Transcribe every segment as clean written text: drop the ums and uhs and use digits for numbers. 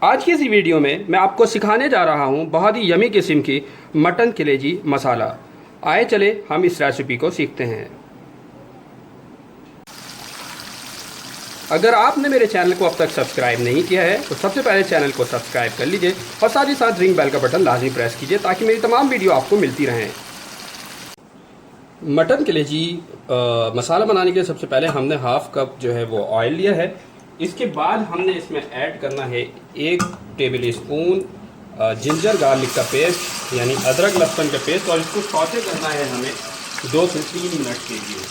आज की इस वीडियो में मैं आपको सिखाने जा रहा हूं बहुत ही यमी किस्म की मटन कलेजी मसाला। आए चले हम इस रेसिपी को सीखते हैं। अगर आपने मेरे चैनल को अब तक सब्सक्राइब नहीं किया है तो सबसे पहले चैनल को सब्सक्राइब कर लीजिए और साथ ही साथ रिंग बेल का बटन लाजमी प्रेस कीजिए ताकि मेरी तमाम वीडियो आपको मिलती रहें। मटन कलेजी मसाला बनाने के लिए सबसे पहले हमने हाफ कप जो है वो ऑयल लिया है। इसके बाद हमने इसमें ऐड करना है 1 टेबल स्पून जिंजर गार्लिक का पेस्ट यानी अदरक लहसुन का पेस्ट, और इसको सौते करना है हमें 2 से 3 मिनट के लिए।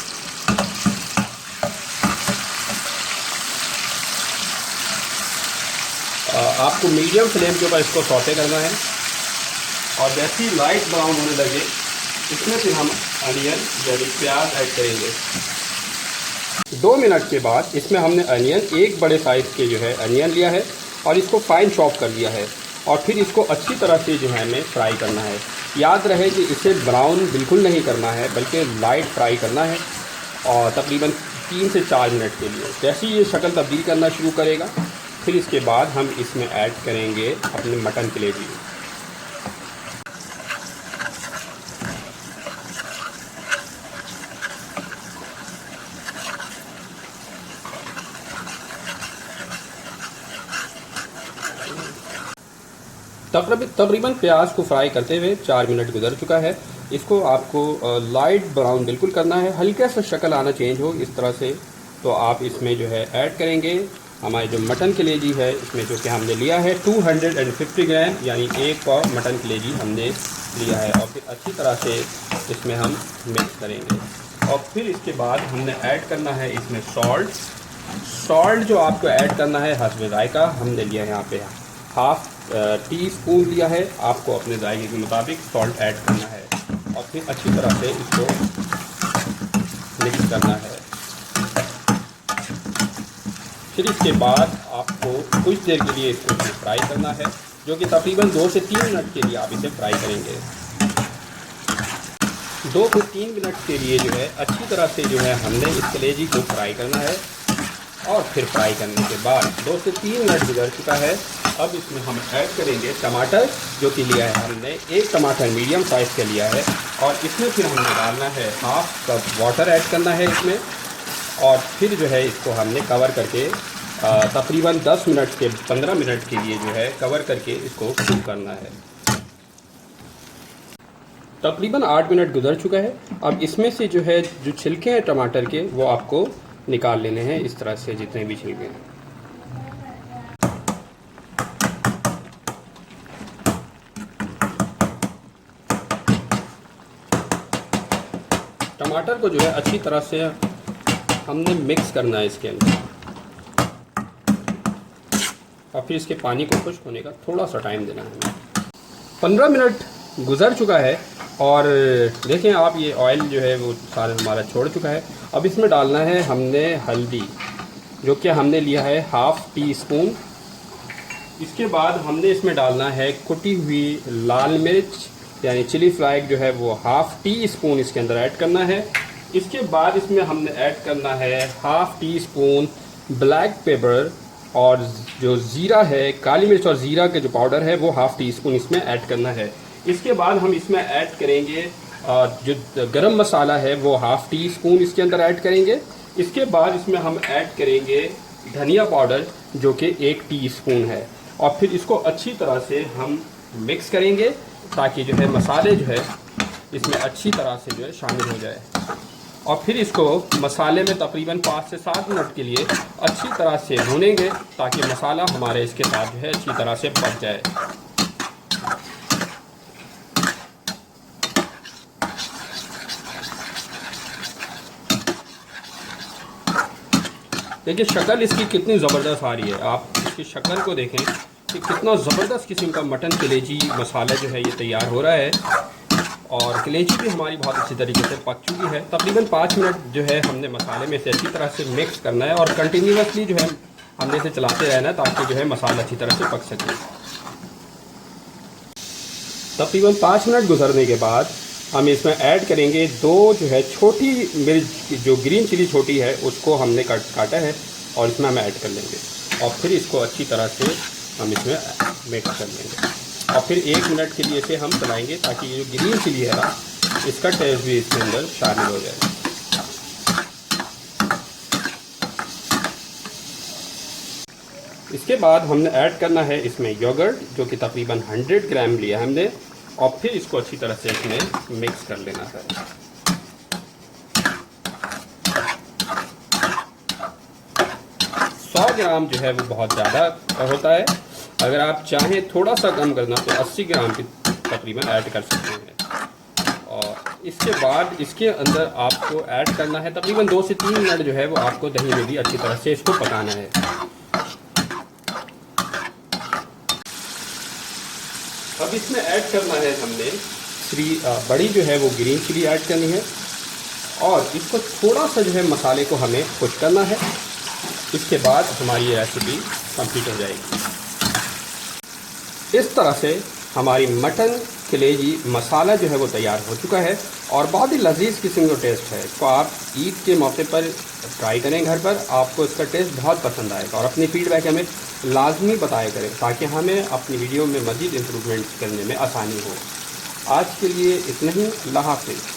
आपको मीडियम फ्लेम के ऊपर इसको सौते करना है और जैसे ही लाइट ब्राउन होने लगे इसमें फिर हम अनियन यानी प्याज ऐड करेंगे। 2 मिनट के बाद इसमें हमने अनियन, एक बड़े साइज़ के जो है अनियन लिया है और इसको फाइन चॉप कर लिया है और फिर इसको अच्छी तरह से जो है हमें फ्राई करना है। याद रहे कि इसे ब्राउन बिल्कुल नहीं करना है बल्कि लाइट फ्राई करना है और तकरीबन 3 से 4 मिनट के लिए। जैसे ही ये शक्ल तब्दील करना शुरू करेगा फिर इसके बाद हम इसमें ऐड करेंगे अपने मटन कलेजी। तकरीबन प्याज को फ्राई करते हुए 4 मिनट गुजर चुका है। इसको आपको लाइट ब्राउन बिल्कुल करना है, हल्का सा शक्ल आना चेंज हो इस तरह से। तो आप इसमें जो है ऐड करेंगे हमारे जो मटन कलेजी है, इसमें जो कि हमने लिया है 250 ग्राम यानी 1 पाव मटन कलेजी हमने लिया है। और फिर अच्छी तरह से इसमें हम मिक्स करेंगे और फिर इसके बाद हमने ऐड करना है इसमें सॉल्ट जो आपको ऐड करना है हस्बे जायका। हमने लिया है यहाँ पे हाफ टी स्पून लिया है, आपको अपने जायके के मुताबिक सॉल्ट ऐड करना है और फिर अच्छी तरह से इसको मिक्स करना है। फिर इसके बाद आपको कुछ देर के लिए इसको फ्राई करना है, जो कि तकरीबन 2 से 3 मिनट के लिए आप इसे फ्राई करेंगे। 2 से 3 मिनट के लिए जो है अच्छी तरह से जो है हमने इस कलेजी को फ्राई करना है और फिर फ्राई करने के बाद 2 से 3 मिनट गुजर चुका है। अब इसमें हम ऐड करेंगे टमाटर, जो कि लिया है हमने 1 टमाटर मीडियम साइज़ का लिया है और इसमें फिर हमने डालना है हाफ कप वाटर ऐड करना है इसमें और फिर जो है इसको हमने कवर करके तकरीबन 10 मिनट के 15 मिनट के लिए जो है कवर करके इसको कुक करना है। तकरीबन 8 मिनट गुजर चुका है। अब इसमें से जो है जो छिलके हैं टमाटर के वो आपको निकाल लेने हैं इस तरह से, जितने भी छिलके हैं। टमाटर को जो है अच्छी तरह से हमने मिक्स करना है इसके अंदर और फिर इसके पानी को खुश्क होने का थोड़ा सा टाइम देना है। 15 मिनट गुजर चुका है और देखें आप ये ऑयल जो है वो सारा हमारा छोड़ चुका है। अब इसमें डालना है हमने हल्दी, जो कि हमने लिया है हाफ टी स्पून। इसके बाद हमने इसमें डालना है कुटी हुई लाल मिर्च यानी चिली फ्लेक्स जो है वो हाफ टी स्पून इसके अंदर ऐड करना है। इसके बाद इसमें हमने ऐड करना है half tea spoon black pepper और जो ज़ीरा है, काली मिर्च और ज़ीरा के जो पाउडर है वो हाफ टी स्पून इसमें ऐड करना है। इसके बाद हम इसमें ऐड करेंगे जो गरम मसाला है वो हाफ टी स्पून इसके अंदर ऐड करेंगे। इसके बाद इसमें हम ऐड करेंगे धनिया पाउडर, जो कि 1 टी स्पून है और फिर इसको अच्छी तरह से हम मिक्स करेंगे ताकि जो है मसाले जो है इसमें अच्छी तरह से जो है शामिल हो जाए और फिर इसको मसाले में तकरीबन 5 से 7 मिनट के लिए अच्छी तरह से भूनेंगे ताकि मसाला हमारे इसके साथ जो है अच्छी तरह से पक जाए। देखिए शक्ल इसकी कितनी ज़बरदस्त आ रही है, आप इसकी शक्ल को देखें कि कितना ज़बरदस्त किस्म का मटन कलेजी मसाला जो है ये तैयार हो रहा है और कलेजी भी हमारी बहुत अच्छी तरीके से पक चुकी है। तकरीबन 5 मिनट जो है हमने मसाले में से अच्छी तरह से मिक्स करना है और कंटिन्यूसली जो है हमने इसे चलाते रहना है ताकि जो है मसाला अच्छी तरह से पक सके। तकरीबन 5 मिनट गुजरने के बाद हम इसमें ऐड करेंगे 2 जो है छोटी मिर्च, जो ग्रीन चिली छोटी है उसको हमने काटा है और इसमें हम ऐड कर लेंगे और फिर इसको अच्छी तरह से हम इसमें मिक्स कर लेंगे और फिर 1 मिनट के लिए इसे हम चलाएंगे ताकि ये जो ग्रीन चिली है ना, इसका टेस्ट भी इसके अंदर शामिल हो जाए। इसके बाद हमने ऐड करना है इसमें योगर्ट, जो कि तकरीबन 100 ग्राम लिया हमने, और फिर इसको अच्छी तरह से इसमें मिक्स कर लेना है। सौ ग्राम जो है वो बहुत ज़्यादा होता है, अगर आप चाहें थोड़ा सा कम करना तो 80 ग्राम की तकरीबन ऐड कर सकते हैं। और इसके बाद इसके अंदर आपको ऐड करना है तकरीबन 2 से 3 मिनट जो है वो आपको दही में भी अच्छी तरह से इसको पकाना है। अब इसमें ऐड करना है हमने बड़ी जो है वो ग्रीन चिली ऐड करनी है और इसको थोड़ा सा जो है मसाले को हमें खुश करना है। इसके बाद हमारी ये रेसिपी कंप्लीट हो जाएगी। इस तरह से हमारी मटन कलेजी मसाला जो है वो तैयार हो चुका है और बहुत ही लजीज किस्म का टेस्ट है। इसको आप ईद के मौके पर ट्राई करें घर पर, आपको इसका टेस्ट बहुत पसंद आएगा और अपनी फीडबैक हमें लाजमी बताया करें ताकि हमें अपनी वीडियो में मज़ीद इम्प्रूवमेंट करने में आसानी हो। आज के लिए इतना ही। अल्लाह हाफ़िज़।